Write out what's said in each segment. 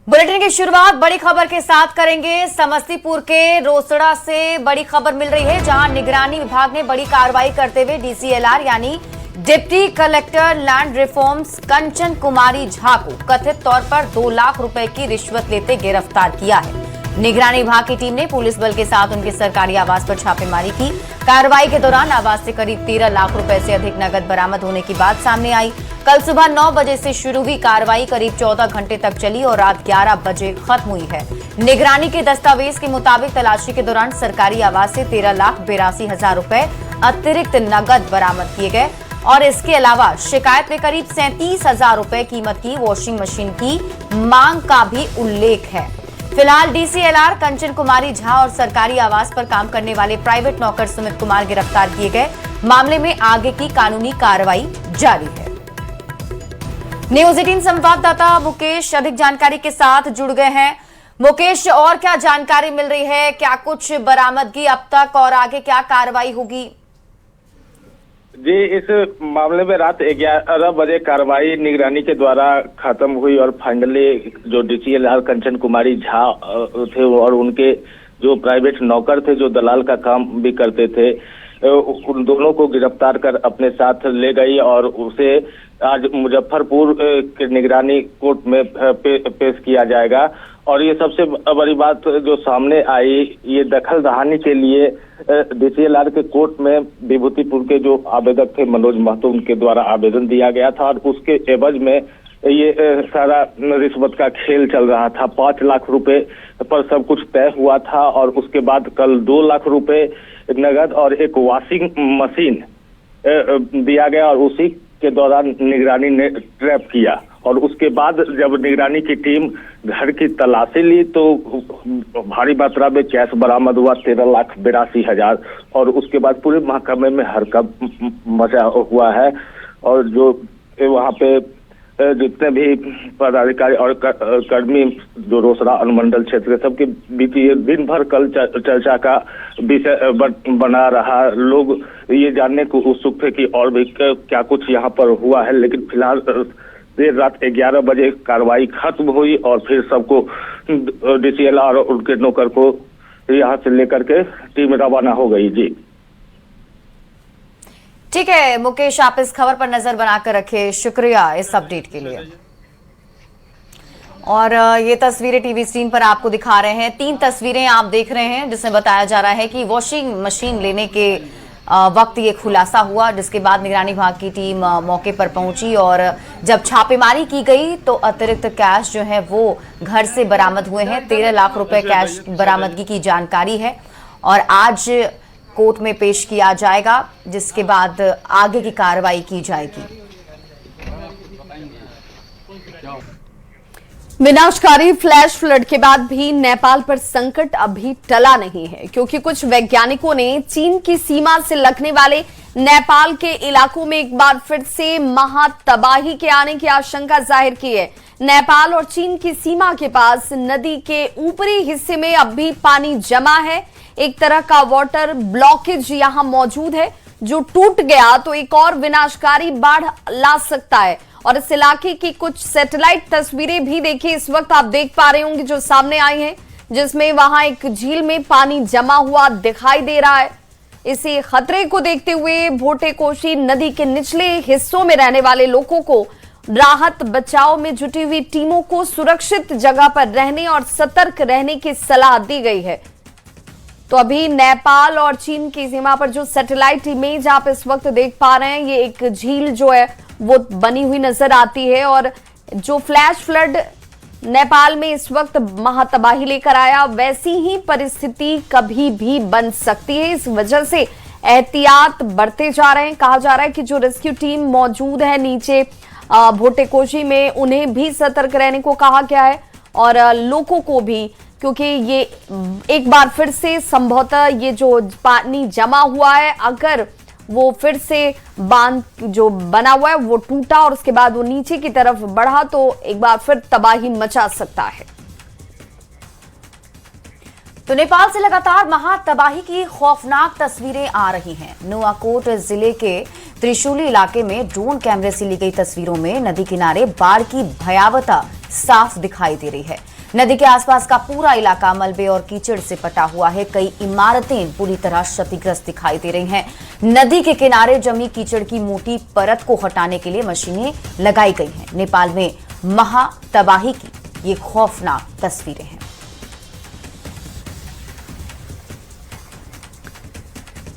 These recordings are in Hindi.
बुलेटिन की शुरुआत बड़ी खबर के साथ करेंगे। समस्तीपुर के रोसड़ा से बड़ी खबर मिल रही है, जहां निगरानी विभाग ने बड़ी कार्रवाई करते हुए डीसीएलआर यानी डिप्टी कलेक्टर लैंड रिफॉर्म्स कंचन कुमारी झा को कथित तौर पर 2 लाख रुपए की रिश्वत लेते गिरफ्तार किया है। निगरानी विभाग की टीम ने पुलिस बल के साथ उनके सरकारी आवास पर छापेमारी की। कार्रवाई के दौरान आवास से करीब 13 लाख रुपए से अधिक नकद बरामद होने की बात सामने आई। कल सुबह 9 बजे से शुरू हुई कार्रवाई करीब 14 घंटे तक चली और रात 11 बजे खत्म हुई है। निगरानी के दस्तावेज के मुताबिक तलाशी के दौरान सरकारी आवास से 13,82,000 रुपए अतिरिक्त नकद बरामद किए गए और इसके अलावा शिकायत में करीब 37,000 रुपए कीमत की वॉशिंग मशीन की मांग का भी उल्लेख है। फिलहाल डीसीएलआर कंचन कुमारी झा और सरकारी आवास पर काम करने वाले प्राइवेट नौकर सुमित कुमार गिरफ्तार किए गए। मामले में आगे की कानूनी कार्रवाई जारी है। न्यूज 18 संवाददाता मुकेश अधिक जानकारी के साथ जुड़ गए हैं। मुकेश, और क्या जानकारी मिल रही है? क्या कुछ बरामदगी अब तक और आगे क्या कार्रवाई होगी? जी, इस मामले में रात 11 बजे कार्रवाई निगरानी के द्वारा खत्म हुई और फाइनली जो डीसीएलआर कंचन कुमारी झा थे और उनके जो प्राइवेट नौकर थे जो दलाल का काम भी करते थे, उन दोनों को गिरफ्तार कर अपने साथ ले गई और उसे आज मुजफ्फरपुर के निगरानी कोर्ट में पेश किया जाएगा। और ये सबसे बड़ी बात जो सामने आई, ये दखल दहानी के लिए डीसीएलआर के कोर्ट में विभूतिपुर के जो आवेदक थे मनोज महतो, उनके द्वारा आवेदन दिया गया था और उसके एवज में ये सारा रिश्वत का खेल चल रहा था। 5 लाख रुपए पर सब कुछ तय हुआ था और उसके बाद कल 2 लाख रुपए नगद और एक वॉशिंग मशीन दिया गया और उसी के दौरान निगरानी ने ट्रैप किया। और उसके बाद जब निगरानी की टीम घर की तलाशी ली तो भारी मात्रा में कैश बरामद हुआ 13,82,000 और उसके बाद पूरे महकमे में हड़कंप मचा हुआ है। और जो वहाँ पे जितने भी पदाधिकारी और कर्मी जो रोसड़ा अनुमंडल क्षेत्र के सबके बीच ये दिन भर कल चर्चा का विषय बना रहा। लोग ये जानने को उत्सुक थे कि और भी क्या कुछ यहाँ पर हुआ है, लेकिन फिलहाल देर रात 11 बजे कार्रवाई खत्म हुई और फिर सबको डीसीएलआर और उनके नौकर को यहाँ से लेकर के टीम रवाना हो गई। जी ठीक है मुकेश, आप इस खबर पर नजर बनाकर रखें। शुक्रिया इस अपडेट के लिए। और ये तस्वीरें टीवी स्क्रीन पर आपको दिखा रहे हैं। 3 तस्वीरें आप देख रहे हैं जिसमें बताया जा रहा है कि वॉशिंग मशीन लेने के वक्त ये खुलासा हुआ, जिसके बाद निगरानी विभाग की टीम मौके पर पहुंची और जब छापेमारी की गई तो अतिरिक्त कैश जो है वो घर से बरामद हुए हैं। 13 लाख रुपए कैश बरामदगी की जानकारी है और आज कोर्ट में पेश किया जाएगा, जिसके बाद आगे की कार्रवाई की जाएगी। विनाशकारी फ्लैश फ्लड के बाद भी नेपाल पर संकट अभी टला नहीं है, क्योंकि कुछ वैज्ञानिकों ने चीन की सीमा से लगने वाले नेपाल के इलाकों में एक बार फिर से महातबाही के आने की आशंका जाहिर की है। नेपाल और चीन की सीमा के पास नदी के ऊपरी हिस्से में अब भी पानी जमा है। एक तरह का वाटर ब्लॉकेज यहां मौजूद है, जो टूट गया तो एक और विनाशकारी बाढ़ ला सकता है। और इस इलाके की कुछ सैटेलाइट तस्वीरें भी देखिए, इस वक्त आप देख पा रहे होंगे जो सामने आई हैं, जिसमें वहां एक झील में पानी जमा हुआ दिखाई दे रहा है। इसी खतरे को देखते हुए भोटेकोशी नदी के निचले हिस्सों में रहने वाले लोगों को राहत बचाव में जुटी हुई टीमों को सुरक्षित जगह पर रहने और सतर्क रहने की सलाह दी गई है। तो अभी नेपाल और चीन की सीमा पर जो सैटेलाइट इमेज आप इस वक्त देख पा रहे हैं, ये एक झील जो है वो बनी हुई नजर आती है और जो फ्लैश फ्लड नेपाल में इस वक्त महातबाही लेकर आया, वैसी ही परिस्थिति कभी भी बन सकती है। इस वजह से एहतियात बढ़ते जा रहे हैं। कहा जा रहा है कि जो रेस्क्यू टीम मौजूद है नीचे भोटेकोशी में, उन्हें भी सतर्क रहने को कहा गया है और लोगों को भी, क्योंकि ये एक बार फिर से संभवतः ये जो पानी जमा हुआ है, अगर वो फिर से बांध जो बना हुआ है वो टूटा और उसके बाद वो नीचे की तरफ बढ़ा तो एक बार फिर तबाही मचा सकता है। तो नेपाल से लगातार महातबाही की खौफनाक तस्वीरें आ रही हैं। नुआकोट जिले के त्रिशूली इलाके में ड्रोन कैमरे से ली गई तस्वीरों में नदी किनारे बाढ़ की भयावहता साफ दिखाई दे रही है। नदी के आसपास का पूरा इलाका मलबे और कीचड़ से पटा हुआ है। कई इमारतें पूरी तरह क्षतिग्रस्त दिखाई दे रही हैं। नदी के किनारे जमी कीचड़ की मोटी परत को हटाने के लिए मशीनें लगाई गई हैं। नेपाल में महा तबाही की ये खौफनाक तस्वीरें हैं।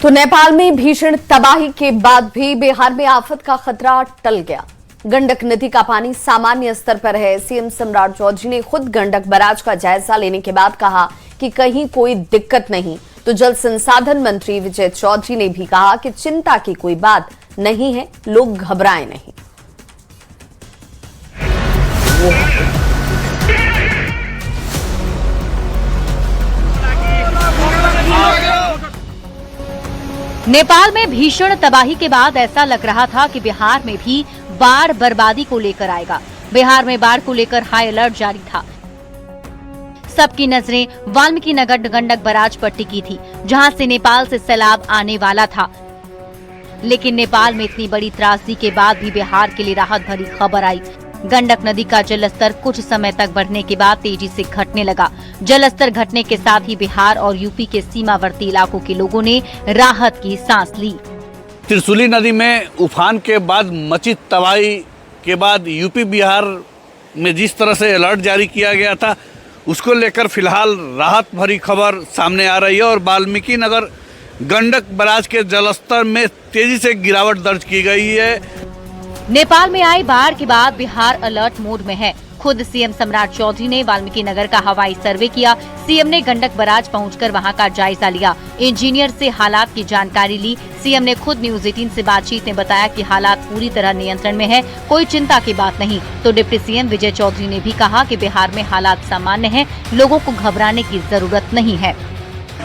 तो नेपाल में भीषण तबाही के बाद भी बिहार में आफत का खतरा टल गया। गंडक नदी का पानी सामान्य स्तर पर है। सीएम सम्राट चौधरी ने खुद गंडक बैराज का जायजा लेने के बाद कहा कि कहीं कोई दिक्कत नहीं। तो जल संसाधन मंत्री विजय चौधरी ने भी कहा कि चिंता की कोई बात नहीं है, लोग घबराएं नहीं। नेपाल में भीषण तबाही के बाद ऐसा लग रहा था कि बिहार में भी बाढ़ बर्बादी को लेकर आएगा। बिहार में बाढ़ को लेकर हाई अलर्ट जारी था। सबकी नजरें वाल्मीकि नगर गंडक बैराज पर टिकी थी, जहां से नेपाल से सैलाब आने वाला था। लेकिन नेपाल में इतनी बड़ी त्रासदी के बाद भी बिहार के लिए राहत भरी खबर आई। गंडक नदी का जलस्तर कुछ समय तक बढ़ने के बाद तेजी से घटने लगा। जलस्तर घटने के साथ ही बिहार और यूपी के सीमावर्ती इलाकों के लोगों ने राहत की सांस ली। त्रिशूली नदी में उफान के बाद मची तबाही के बाद यूपी बिहार में जिस तरह से अलर्ट जारी किया गया था, उसको लेकर फिलहाल राहत भरी खबर सामने आ रही है और वाल्मीकि नगर गंडक बैराज के जलस्तर में तेजी से गिरावट दर्ज की गई है। नेपाल में आई बाढ़ के बाद बिहार अलर्ट मोड में है। खुद सीएम सम्राट चौधरी ने वाल्मीकि नगर का हवाई सर्वे किया। सीएम ने गंडक बैराज पहुंचकर वहां का जायजा लिया। इंजीनियर से हालात की जानकारी ली। सीएम ने खुद न्यूज 18 से बातचीत में बताया कि हालात पूरी तरह नियंत्रण में है, कोई चिंता की बात नहीं। तो डिप्टी सीएम विजय चौधरी ने भी कहा कि बिहार में हालात सामान्य हैं, लोगों को घबराने की जरूरत नहीं है।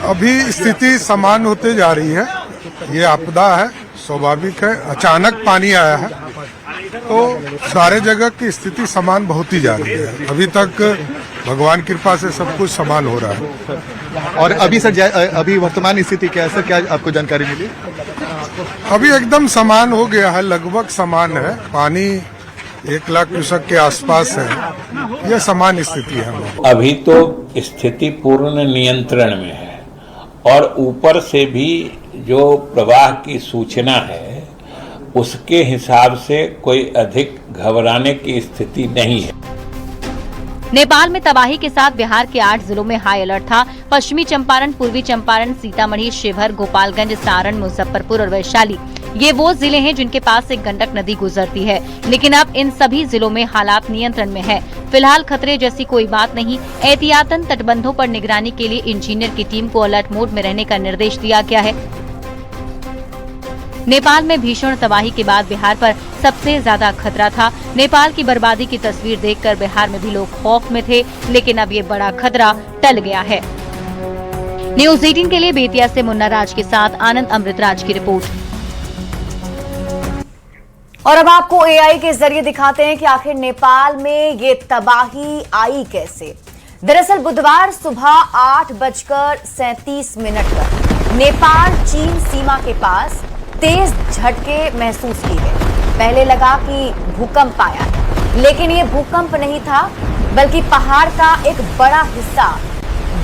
अभी स्थिति सामान्य होते जा रही है। ये आपदा है, स्वाभाविक है, अचानक पानी आया है, तो सारे जगह की स्थिति समान बहुत ही जा रही है। अभी तक भगवान कृपा से सब कुछ समान हो रहा है। और अभी सर अभी वर्तमान स्थिति क्या है सर, क्या आपको जानकारी मिली? अभी एकदम समान हो गया है, लगभग समान है। पानी 1 लाख क्यूसेक के आसपास है। यह समान स्थिति है। अभी तो स्थिति पूर्ण नियंत्रण में है और ऊपर से भी जो प्रवाह की सूचना है उसके हिसाब से कोई अधिक घबराने की स्थिति नहीं है। नेपाल में तबाही के साथ बिहार के 8 जिलों में हाई अलर्ट था। पश्चिमी चंपारण, पूर्वी चंपारण, सीतामढ़ी, शिवहर, गोपालगंज, सारण, मुजफ्फरपुर और वैशाली ये वो जिले हैं जिनके पास से गंडक नदी गुजरती है। लेकिन अब इन सभी जिलों में हालात नियंत्रण में है। फिलहाल खतरे जैसी कोई बात नहीं। एहतियातन तटबंधों पर निगरानी के लिए इंजीनियर की टीम को अलर्ट मोड में रहने का निर्देश दिया गया है। नेपाल में भीषण तबाही के बाद बिहार पर सबसे ज्यादा खतरा था। नेपाल की बर्बादी की तस्वीर देखकर बिहार में भी लोग खौफ में थे, लेकिन अब ये बड़ा खतरा टल गया है। न्यूज 18 के लिए बेतिया से मुन्ना राज के साथ आनंद अमृतराज की रिपोर्ट। और अब आपको एआई के जरिए दिखाते हैं कि आखिर नेपाल में ये तबाही आई कैसे। दरअसल बुधवार सुबह 8:37 पर नेपाल चीन सीमा के पास तेज झटके महसूस किए गए। पहले लगा कि भूकंप आया है, लेकिन ये भूकंप नहीं था, बल्कि पहाड़ का एक बड़ा हिस्सा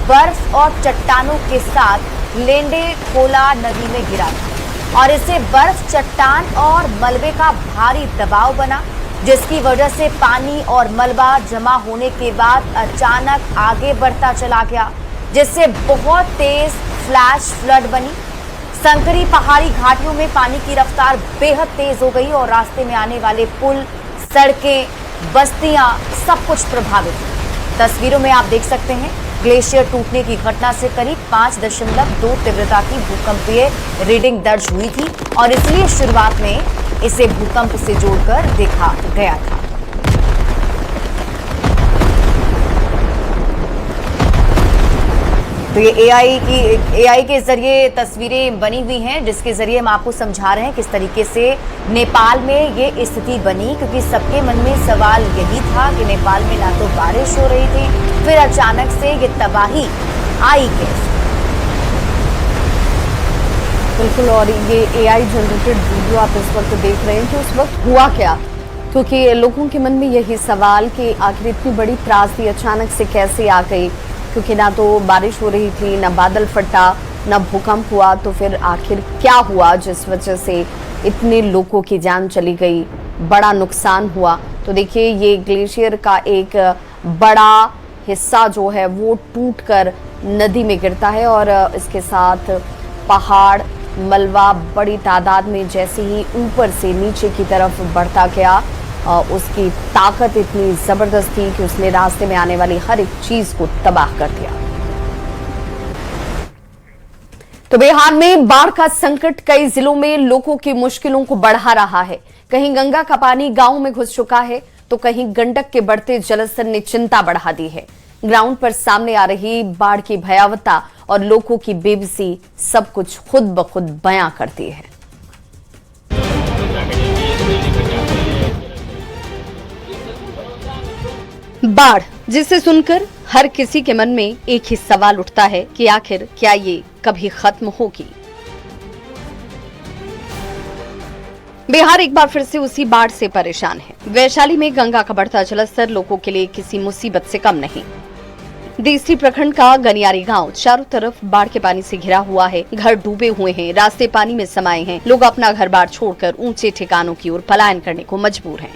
बर्फ और चट्टानों के साथ लेंडे खोला नदी में गिरा था और इससे बर्फ, चट्टान और मलबे का भारी दबाव बना, जिसकी वजह से पानी और मलबा जमा होने के बाद अचानक आगे बढ़ता चला गया, जिससे बहुत तेज फ्लैश फ्लड बनी। संकरी पहाड़ी घाटियों में पानी की रफ्तार बेहद तेज हो गई और रास्ते में आने वाले पुल, सड़कें, बस्तियां सब कुछ प्रभावित हुई। तस्वीरों में आप देख सकते हैं ग्लेशियर टूटने की घटना से करीब 5.2 तीव्रता की भूकंपीय रीडिंग दर्ज हुई थी और इसलिए शुरुआत में इसे भूकंप से जोड़कर देखा गया था। तो ये एआई के जरिए तस्वीरें बनी हुई हैं, जिसके जरिए हम आपको समझा रहे हैं किस तरीके से नेपाल में ये स्थिति बनी, क्योंकि सबके मन में सवाल यही था कि नेपाल में ना तो बारिश हो रही थी, फिर अचानक से ये तबाही आई कैसे। बिल्कुल, और ये एआई जनरेटेड वीडियो आप इस वक्त देख रहे हैं कि उस वक्त हुआ क्या। क्योंकि लोगों के मन में यही सवाल कि आखिर इतनी बड़ी त्रासदी अचानक से कैसे आ गई, क्योंकि ना तो बारिश हो रही थी, ना बादल फटा, ना भूकंप हुआ, तो फिर आखिर क्या हुआ जिस वजह से इतने लोगों की जान चली गई, बड़ा नुकसान हुआ। तो देखिए ये ग्लेशियर का एक बड़ा हिस्सा जो है वो टूटकर नदी में गिरता है और इसके साथ पहाड़ मलबा बड़ी तादाद में जैसे ही ऊपर से नीचे की तरफ बढ़ता गया, उसकी ताकत इतनी जबरदस्त थी कि उसने रास्ते में आने वाली हर एक चीज को तबाह कर दिया। तो बिहार में बाढ़ का संकट कई जिलों में लोगों की मुश्किलों को बढ़ा रहा है। कहीं गंगा का पानी गांव में घुस चुका है तो कहीं गंडक के बढ़ते जलस्तर ने चिंता बढ़ा दी है। ग्राउंड पर सामने आ रही बाढ़ की भयावहता और लोगों की बेबसी सब कुछ खुद ब खुद बयां करती है। बाढ़, जिसे सुनकर हर किसी के मन में एक ही सवाल उठता है कि आखिर क्या ये कभी खत्म होगी। बिहार एक बार फिर से उसी बाढ़ से परेशान है। वैशाली में गंगा का बढ़ता जलस्तर लोगों के लिए किसी मुसीबत से कम नहीं। देसरी प्रखंड का गनियारी गांव चारों तरफ बाढ़ के पानी से घिरा हुआ है। घर डूबे हुए हैं, रास्ते पानी में समाये हैं। लोग अपना घर बार छोड़कर ऊंचे ठिकानों की ओर पलायन करने को मजबूर हैं।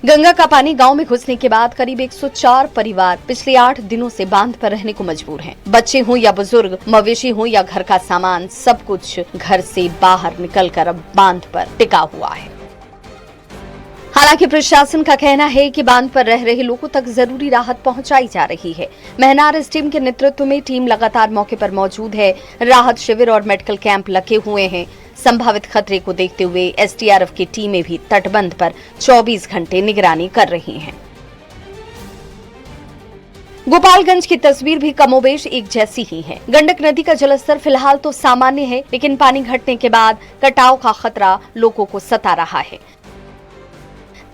गंगा का पानी गांव में घुसने के बाद करीब 104 परिवार पिछले 8 दिनों से बांध पर रहने को मजबूर हैं। बच्चे हों या बुजुर्ग, मवेशी हो या घर का सामान, सब कुछ घर से बाहर निकलकर अब बांध पर टिका हुआ है। हालांकि प्रशासन का कहना है कि बांध पर रह रहे लोगों तक जरूरी राहत पहुंचाई जा रही है। महनार टीम के नेतृत्व में टीम लगातार मौके पर मौजूद है। राहत शिविर और मेडिकल कैंप लगे हुए हैं। संभावित खतरे को देखते हुए एसडीआरएफ की टीमें भी तटबंध पर 24 घंटे निगरानी कर रही हैं। गोपालगंज की तस्वीर भी कमोबेश एक जैसी ही है। गंडक नदी का जलस्तर फिलहाल तो सामान्य है, लेकिन पानी घटने के बाद कटाव का खतरा लोगों को सता रहा है।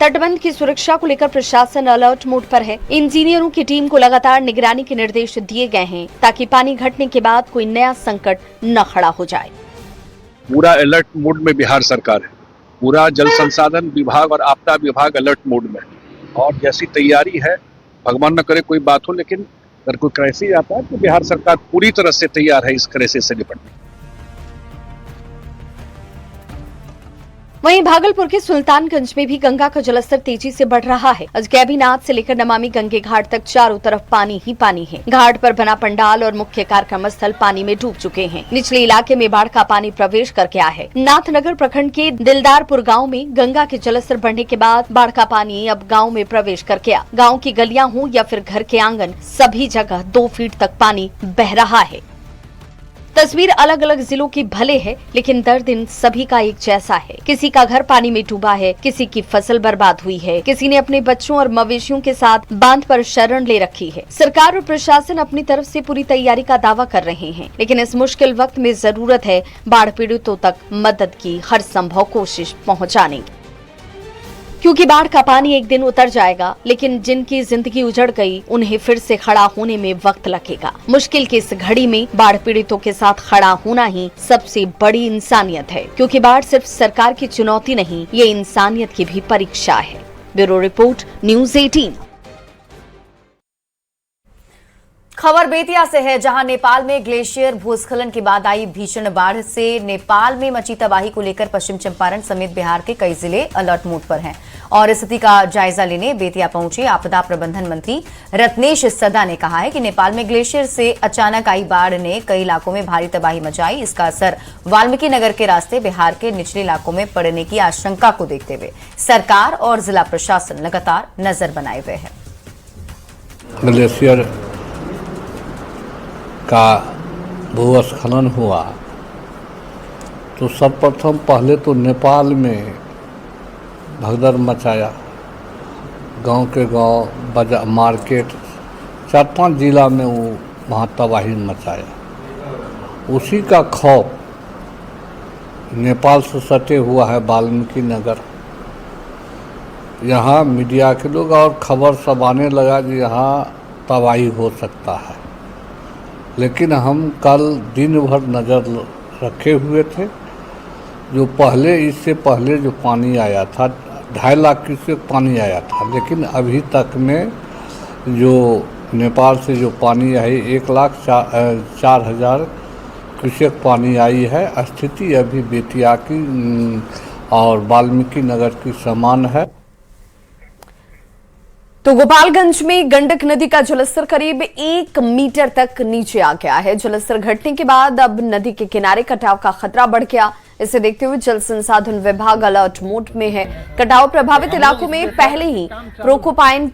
तटबंध की सुरक्षा को लेकर प्रशासन अलर्ट मोड पर है। इंजीनियरों की टीम को लगातार निगरानी के निर्देश दिए गए हैं ताकि पानी घटने के बाद कोई नया संकट न खड़ा हो जाए। पूरा अलर्ट मोड में बिहार सरकार है। पूरा जल संसाधन विभाग और आपदा विभाग अलर्ट मोड में है और जैसी तैयारी है, भगवान न करे कोई बात हो, लेकिन अगर कोई क्राइसिस आता है तो बिहार सरकार पूरी तरह से तैयार है इस क्राइसिस से निपटने। वहीं भागलपुर के सुल्तानगंज में भी गंगा का जलस्तर तेजी से बढ़ रहा है। अजगैबीनाथ से लेकर नमामि गंगे घाट तक चारों तरफ पानी ही पानी है। घाट पर बना पंडाल और मुख्य कार्यक्रम स्थल पानी में डूब चुके हैं। निचले इलाके में बाढ़ का पानी प्रवेश कर गया है। नाथनगर प्रखंड के दिलदारपुर गांव में गंगा के जलस्तर बढ़ने के बाद बाढ़ का पानी अब गाँव में प्रवेश कर गया। गाँव की गलियां हो या फिर घर के आंगन, सभी जगह 2 फीट तक पानी बह रहा है। तस्वीर अलग अलग जिलों की भले है, लेकिन दर्द इन सभी का एक जैसा है। किसी का घर पानी में डूबा है, किसी की फसल बर्बाद हुई है, किसी ने अपने बच्चों और मवेशियों के साथ बांध पर शरण ले रखी है। सरकार और प्रशासन अपनी तरफ से पूरी तैयारी का दावा कर रहे हैं, लेकिन इस मुश्किल वक्त में जरूरत है बाढ़ पीड़ितों तक मदद की हर संभव कोशिश पहुँचाने की, क्योंकि बाढ़ का पानी एक दिन उतर जाएगा, लेकिन जिनकी जिंदगी उजड़ गई उन्हें फिर से खड़ा होने में वक्त लगेगा। मुश्किल की इस घड़ी में बाढ़ पीड़ितों के साथ खड़ा होना ही सबसे बड़ी इंसानियत है, क्योंकि बाढ़ सिर्फ सरकार की चुनौती नहीं, ये इंसानियत की भी परीक्षा है। Bureau report, news 18। खबर बेतिया से है, जहां नेपाल में ग्लेशियर भूस्खलन के बाद आई भीषण बाढ़ से नेपाल में मची तबाही को लेकर पश्चिम चंपारण समेत बिहार के कई जिले अलर्ट मोड पर हैं। और स्थिति का जायजा लेने बेतिया पहुंचे आपदा प्रबंधन मंत्री रत्नेश सदा ने कहा है कि नेपाल में ग्लेशियर से अचानक आई बाढ़ ने कई इलाकों में भारी तबाही मचाई। इसका असर वाल्मीकि नगर के रास्ते बिहार के निचले इलाकों में पड़ने की आशंका को देखते हुए सरकार और जिला प्रशासन लगातार नजर बनाए हुए है। ग्लेशियर का भूस्खलन हुआ तो सर्वप्रथम पहले तो नेपाल में भगदड़ मचाया। गांव के गांव, बाजार, मार्केट, 4-5 जिला में वो वहाँ तबाही मचाया। उसी का खौफ नेपाल से सटे हुआ है वाल्मीकि नगर। यहाँ मीडिया के लोग और खबर सब आने लगा कि यहाँ तबाही हो सकता है, लेकिन हम कल दिन भर नज़र रखे हुए थे। जो पहले, इससे पहले जो पानी आया था 2.5 लाख क्यूसेक पानी आया था, लेकिन अभी तक में जो नेपाल से जो पानी आई 1,04,000 क्यूसेक पानी आई है। स्थिति अभी बेतिया की और वाल्मीकि नगर की समान है। तो गोपालगंज में गंडक नदी का जलस्तर करीब 1 मीटर तक नीचे आ गया है। जलस्तर घटने के बाद अब नदी के किनारे कटाव का खतरा बढ़ गया। इसे देखते हुए जल संसाधन विभाग अलर्ट मोड में है। कटाव प्रभावित इलाकों में पहले ही प्रोकोपाइन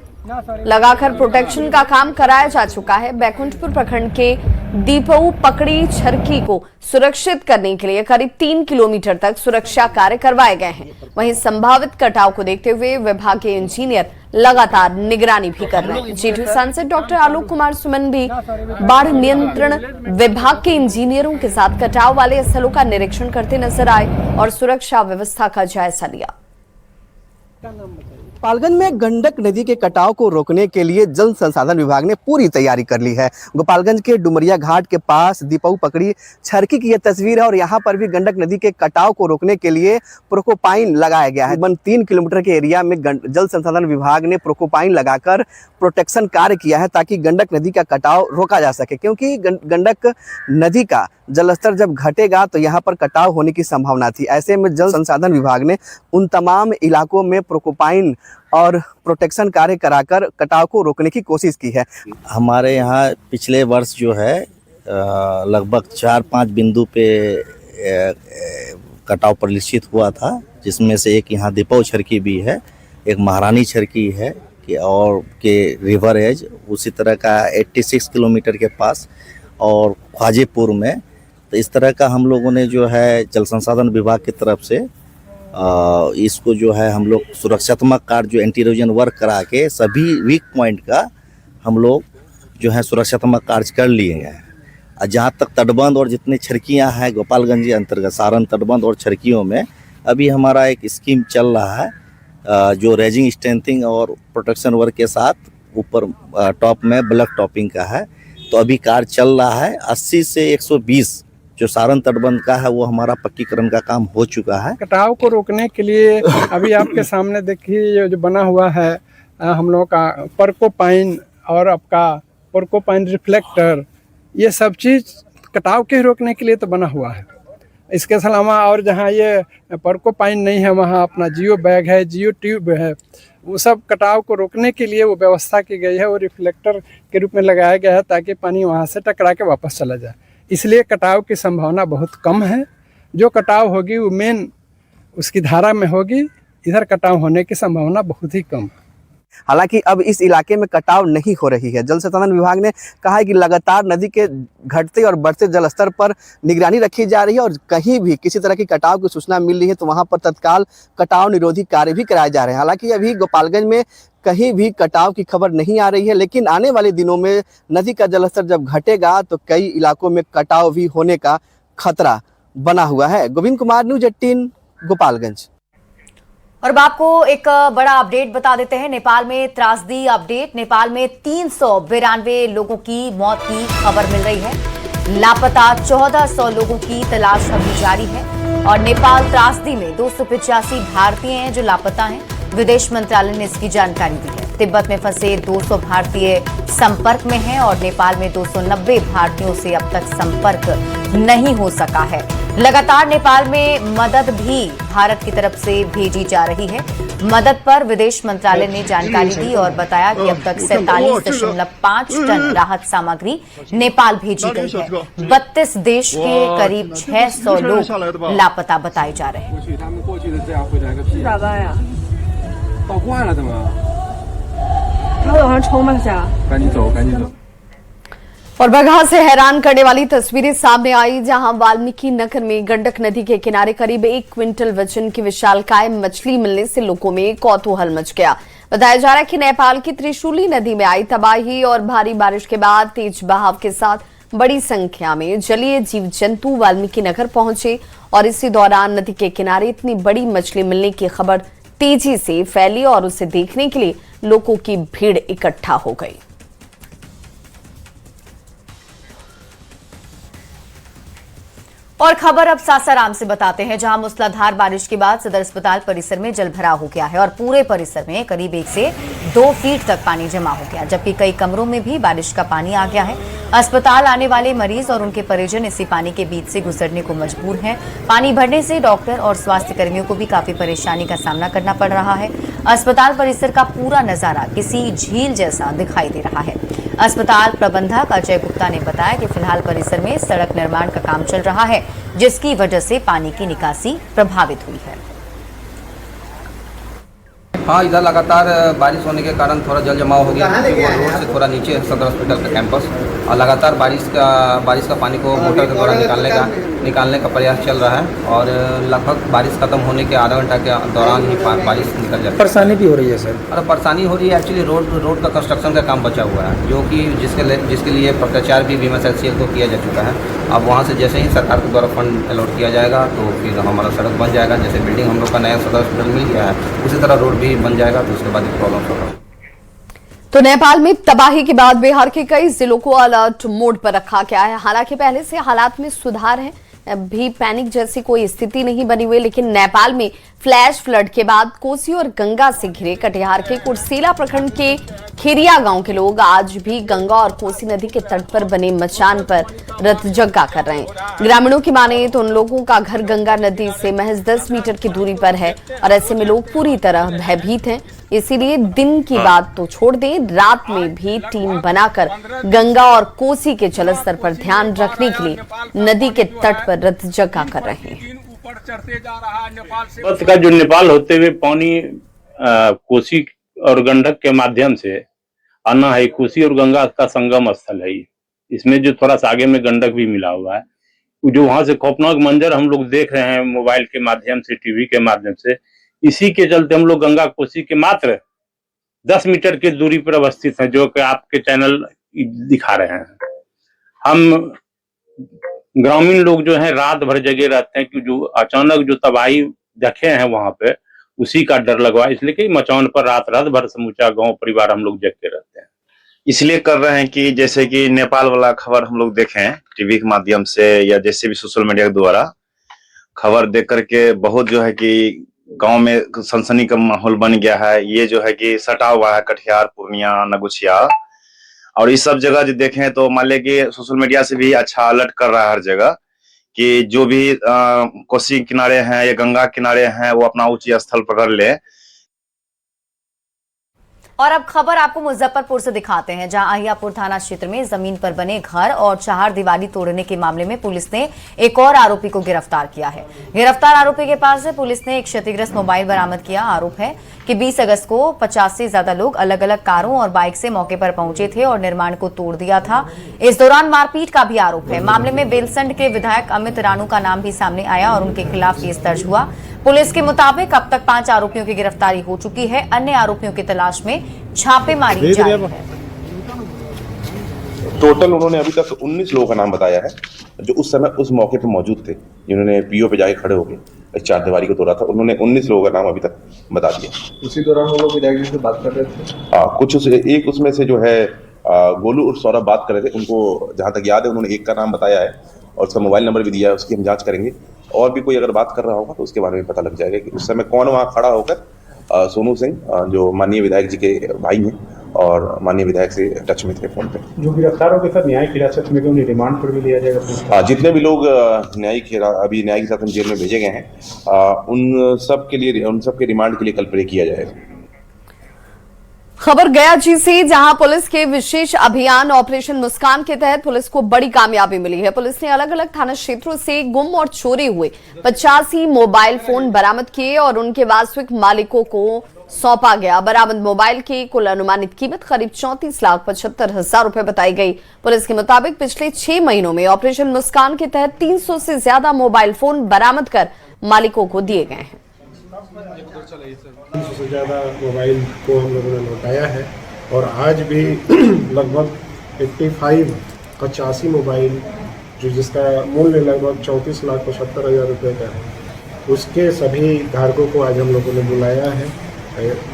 लगाकर प्रोटेक्शन का काम कराया जा चुका है। बैकुंठपुर प्रखंड के दीपऊ पकड़ी छरकी को सुरक्षित करने के लिए करीब 3 किलोमीटर तक सुरक्षा कार्य करवाए गए हैं। वहीं संभावित कटाव को देखते हुए विभाग के इंजीनियर लगातार निगरानी भी कर रहे हैं। जी2 सांसद डॉक्टर आलोक कुमार सुमन भी बाढ़ नियंत्रण विभाग के इंजीनियरों के साथ कटाव वाले स्थलों का निरीक्षण करते नजर आए और सुरक्षा व्यवस्था का जायजा लिया। गोपालगंज में गंडक नदी के कटाव को रोकने के लिए जल संसाधन विभाग ने पूरी तैयारी कर ली है। गोपालगंज के डुमरिया घाट के पास दीपऊ पकड़ी छरकी की यह तस्वीर है और यहाँ पर भी गंडक नदी के कटाव को रोकने के लिए प्रोकोपाइन लगाया गया है। 3 किलोमीटर के एरिया में जल संसाधन विभाग ने प्रोकोपाइन लगाकर प्रोटेक्शन कार्य किया है ताकि गंडक नदी का कटाव रोका जा सके, क्योंकि गंडक नदी का जलस्तर जब घटेगा तो यहाँ पर कटाव होने की संभावना थी। ऐसे में जल संसाधन विभाग ने उन तमाम इलाकों में प्रोकोपाइन और प्रोटेक्शन कार्य कराकर कटाव को रोकने की कोशिश की है। हमारे यहाँ पिछले वर्ष जो है लगभग 4-5 बिंदु पे कटाव परिलक्षित हुआ था, जिसमें से एक यहाँ दीपऊ छरकी भी है, एक महारानी छरकी है और के रिवर एज उसी तरह का 86 किलोमीटर के पास और ख्वाजेपुर में। तो इस तरह का हम लोगों ने जो है जल संसाधन विभाग की तरफ से इसको जो है हम लोग सुरक्षात्मक कार्य जो एंटी इरोजन वर्क करा के सभी वीक पॉइंट का हम लोग जो है सुरक्षात्मक कार्य कर लिए हैं। और जहाँ तक तटबंध और जितने छरकियाँ हैं गोपालगंज के अंतर्गत सारण तटबंध और छरकियों में अभी हमारा एक स्कीम चल रहा है जो रेजिंग स्ट्रेंथिंग और प्रोटेक्शन वर्क के साथ ऊपर टॉप में ब्लॉक टॉपिंग का है। तो अभी कार्य चल रहा है। 80 से 120 जो सारण तटबंध का है वो हमारा पक्कीकरण का काम हो चुका है। कटाव को रोकने के लिए अभी आपके सामने देखिए जो बना हुआ है हम लोगों का प्रोकोपाइन और आपका प्रोकोपाइन रिफ्लेक्टर, ये सब चीज़ कटाव के रोकने के लिए तो बना हुआ है। इसके अलावा और जहाँ ये प्रोकोपाइन नहीं है वहाँ अपना जियो बैग है, जियो ट्यूब है, वो सब कटाव को रोकने के लिए वो व्यवस्था की गई है। वो रिफ्लेक्टर के रूप में लगाया गया है ताकि पानी वहाँ से टकरा के वापस चला जाए। इसलिए कटाव की संभावना बहुत कम है। जो कटाव होगी वो मेन उसकी धारा में होगी, इधर कटाव होने की संभावना बहुत ही कम। हालांकि अब इस इलाके में कटाव नहीं हो रही है। जल संसाधन विभाग ने कहा है कि लगातार नदी के घटते और बढ़ते जलस्तर पर निगरानी रखी जा रही है और कहीं भी किसी तरह की कटाव की सूचना मिल रही है तो वहां पर तत्काल कटाव निरोधी कार्य भी कराए जा रहे हैं। हालांकि अभी गोपालगंज में कहीं भी कटाव की खबर नहीं आ रही है, लेकिन आने वाले दिनों में नदी का जलस्तर जब घटेगा तो कई इलाकों में कटाव भी होने का खतरा बना हुआ है। गोविंद कुमार, न्यूज 18 गोपालगंज। और अब आपको एक बड़ा अपडेट बता देते हैं। नेपाल में त्रासदी अपडेट। नेपाल में 392 लोगों की मौत की खबर मिल रही है। लापता 1400 लोगों की तलाश अभी जारी है और नेपाल त्रासदी में 285 भारतीय हैं जो लापता हैं। विदेश मंत्रालय ने इसकी जानकारी दी है। तिब्बत में फंसे 200 भारतीय संपर्क में हैं और नेपाल में 290 भारतीयों से अब तक संपर्क नहीं हो सका है। लगातार नेपाल में मदद भी भारत की तरफ से भेजी जा रही है। मदद पर विदेश मंत्रालय ने जानकारी दी और बताया कि अब तक 47.5 टन राहत सामग्री नेपाल भेजी गई है। 32 देश के करीब 600 लोग लापता बताए जा रहे हैं। और बगहा से हैरान करने वाली तस्वीरें सामने आई, जहां वाल्मीकि नगर में गंडक नदी के किनारे करीब 1 क्विंटल वजन की विशालकाय मछली मिलने से लोगों में कौतूहल मच गया। बताया जा रहा है कि नेपाल की त्रिशूली नदी में आई तबाही और भारी बारिश के बाद तेज बहाव के साथ बड़ी संख्या में जलीय जीव जंतु वाल्मीकि नगर पहुंचे और इसी दौरान नदी के किनारे इतनी बड़ी मछली मिलने की खबर तेजी से फैली और उसे देखने के लिए लोगों की भीड़ इकट्ठा हो गई। और खबर अब सासाराम से बताते हैं, जहां मूसलाधार बारिश के बाद सदर अस्पताल परिसर में जलभराव हो गया है और पूरे परिसर में करीब 1 से 2 फीट तक पानी जमा हो गया, जबकि कई कमरों में भी बारिश का पानी आ गया है। अस्पताल आने वाले मरीज और उनके परिजन इसी पानी के बीच से गुजरने को मजबूर हैं। पानी भरने से डॉक्टर और स्वास्थ्य कर्मियों को भी काफी परेशानी का सामना करना पड़ रहा है। अस्पताल परिसर का पूरा नजारा किसी झील जैसा दिखाई दे रहा है। अस्पताल प्रबंधक अजय गुप्ता ने बताया कि फिलहाल परिसर में सड़क निर्माण का काम चल रहा है, जिसकी वजह से पानी की निकासी प्रभावित हुई है। हाँ, इधर लगातार बारिश होने के कारण थोड़ा जल जमाव हो गया है। रोड से थोड़ा नीचे है सदर हॉस्पिटल का कैंपस, और लगातार बारिश का पानी को मोटर के द्वारा निकालने का प्रयास चल रहा है, और लगभग बारिश खत्म होने के आधा घंटा के दौरान ही बारिश निकल जाती है। परेशानी भी हो रही है सर? अरे परेशानी हो रही है, एक्चुअली रोड का कंस्ट्रक्शन का काम बचा हुआ है, जो कि जिसके लिए पत्राचार भी बीमा एसएल को किया जा चुका है। अब वहाँ से जैसे ही सरकार के द्वारा फंड अलॉट किया जाएगा तो फिर हमारा सड़क बन जाएगा। जैसे बिल्डिंग हम लोग का नया सदर हॉस्पिटल मिल गया है, उसी तरह रोड भी बन जाएगा, तो उसके बाद प्रॉब्लम होगा। तो नेपाल में तबाही के बाद बिहार के कई जिलों को अलर्ट मोड पर रखा गया है। हालांकि पहले से हालात में सुधार है, अभी पैनिक जैसी कोई स्थिति नहीं बनी हुई, लेकिन नेपाल में फ्लैश फ्लड के बाद कोसी और गंगा से घिरे कटिहार के कुर्सेला प्रखंड के खेरिया गांव के लोग आज भी गंगा और कोसी नदी के तट पर बने मचान पर रत जग्गा कर रहे हैं। ग्रामीणों की माने तो उन लोगों का घर गंगा नदी से महज 10 मीटर की दूरी पर है और ऐसे में लोग पूरी तरह भयभीत हैं। इसीलिए दिन की बात तो छोड़ दें, रात में भी टीम बनाकर गंगा और कोसी के जलस्तर पर ध्यान रखने के लिए नदी के तट पर रत जग्गा कर रहे हैं। का जो नेपाल होते हुए पानी कोसी और गंडक के माध्यम से आना है, कोसी और गंगा का संगम स्थल है। इसमें जो थोड़ा सा आगे में गंडक भी मिला हुआ है, जो वहां से खौफनाक मंजर हम लोग देख रहे हैं मोबाइल के माध्यम से, टीवी के माध्यम से, इसी के चलते हम लोग गंगा कोसी के मात्र 10 मीटर की दूरी पर अवस्थित हैं, जो कि आपके चैनल दिखा रहे हैं। हम ग्रामीण लोग जो हैं रात भर जगे रहते हैं कि जो अचानक जो तबाही देखे हैं वहां पे, उसी का डर लगवा, इसलिए कि मचान पर रात भर समूचा गांव परिवार हम लोग जगते रहते हैं। इसलिए कर रहे हैं कि जैसे कि नेपाल वाला खबर हम लोग देखें टीवी के माध्यम से या जैसे भी सोशल मीडिया के द्वारा खबर देख करके बहुत जो है कि गांव में सनसनी का माहौल बन गया है। ये जो है कि सटा हुआ है कटिहार, पूर्णिया, नगुचिया, और इस सब जगह जो देखें तो मान लें कि सोशल मीडिया से भी अच्छा अलर्ट कर रहा है हर जगह कि जो भी कोसी किनारे हैं या गंगा किनारे हैं वो अपना उच्च स्थल पकड़ ले। और अब खबर आपको मुजफ्फरपुर से दिखाते हैं, जहां अहियापुर थाना क्षेत्र में जमीन पर बने घर और चारदीवारी तोड़ने के मामले में पुलिस ने एक और आरोपी को गिरफ्तार किया है। गिरफ्तार आरोपी के पास से पुलिस ने एक क्षतिग्रस्त मोबाइल बरामद किया। आरोप है कि 20 अगस्त को 50 से ज्यादा लोग अलग अलग कारों और बाइक से मौके पर पहुंचे थे और निर्माण को तोड़ दिया था। इस दौरान मारपीट का भी आरोप है। मामले में बेलसंड के विधायक अमित राणू का नाम भी सामने आया और उनके खिलाफ केस दर्ज हुआ। पुलिस के मुताबिक अब तक 5 आरोपियों की गिरफ्तारी हो चुकी है। अन्य आरोपियों की तलाश में छापेमारी जारी है। टोटल उन्होंने अभी तक 19 लोगों का नाम बताया है जो उस समय उस मौके पर मौजूद थे, जिन्होंने पीओ पे जाके खड़े हो गए चारदीवारी को तोड़ा था। उन्होंने 19 लोगों का नाम अभी तक बता दिया। उसी दौरान वो लोग विधायक जी से बात कर रहे थे। हाँ, कुछ एक उसमें से जो है गोलू और सौरभ बात कर रहे थे। उनको जहाँ तक याद है उन्होंने एक का नाम बताया है और उसका मोबाइल नंबर भी दिया है, उसकी हम जांच करेंगे। और भी कोई अगर बात कर रहा होगा तो उसके बारे में पता लग जाएगा कि उस समय कौन वहाँ खड़ा होकर सोनू सिंह जो माननीय विधायक जी के भाई हैं और माननीय विधायक से टच में थे फोन पे। जो गिरफ्तार हो गए सर न्यायिक हिरासत में उन्हें रिमांड पर भी लिया जाएगा। हाँ, जितने भी लोग अभी न्यायिक हिरासत में जेल में भेजे गए हैं उन सब के रिमांड के लिए कल प्रे किया जाएगा। खबर गया जी से, जहां पुलिस के विशेष अभियान ऑपरेशन मुस्कान के तहत पुलिस को बड़ी कामयाबी मिली है। पुलिस ने अलग अलग थाना क्षेत्रों से गुम और चोरी हुए 85 मोबाइल फोन बरामद किए और उनके वास्तविक मालिकों को सौंपा गया। बरामद मोबाइल की कुल अनुमानित कीमत करीब 34,75,000 रुपए बताई गई। पुलिस के मुताबिक पिछले 6 महीनों में ऑपरेशन मुस्कान के तहत 300 से ज्यादा मोबाइल फोन बरामद कर मालिकों को दिए गए हैं। 300 से ज़्यादा मोबाइल को हम लोगों ने लौटाया है और आज भी लगभग 85 मोबाइल जो जिसका मूल्य लगभग 34,75,000 रुपये का है, उसके सभी धारकों को आज हम लोगों ने बुलाया है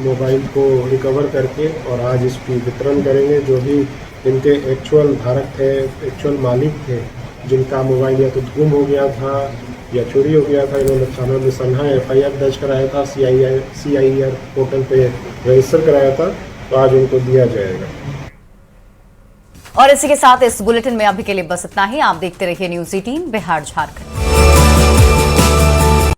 मोबाइल को रिकवर करके, और आज इसकी वितरण करेंगे। जो भी इनके एक्चुअल धारक थे, एक्चुअल मालिक थे, जिनका मोबाइल या तो गुम हो गया था या चोरी हो गया था, इन्होंने थाना में सन्हा FIR दर्ज कराया था, CIR पोर्टल पे रजिस्टर कराया था, तो आज उनको दिया जाएगा। और इसी के साथ इस बुलेटिन में अभी के लिए बस इतना ही। आप देखते रहिए न्यूज़ 18 बिहार झारखंड।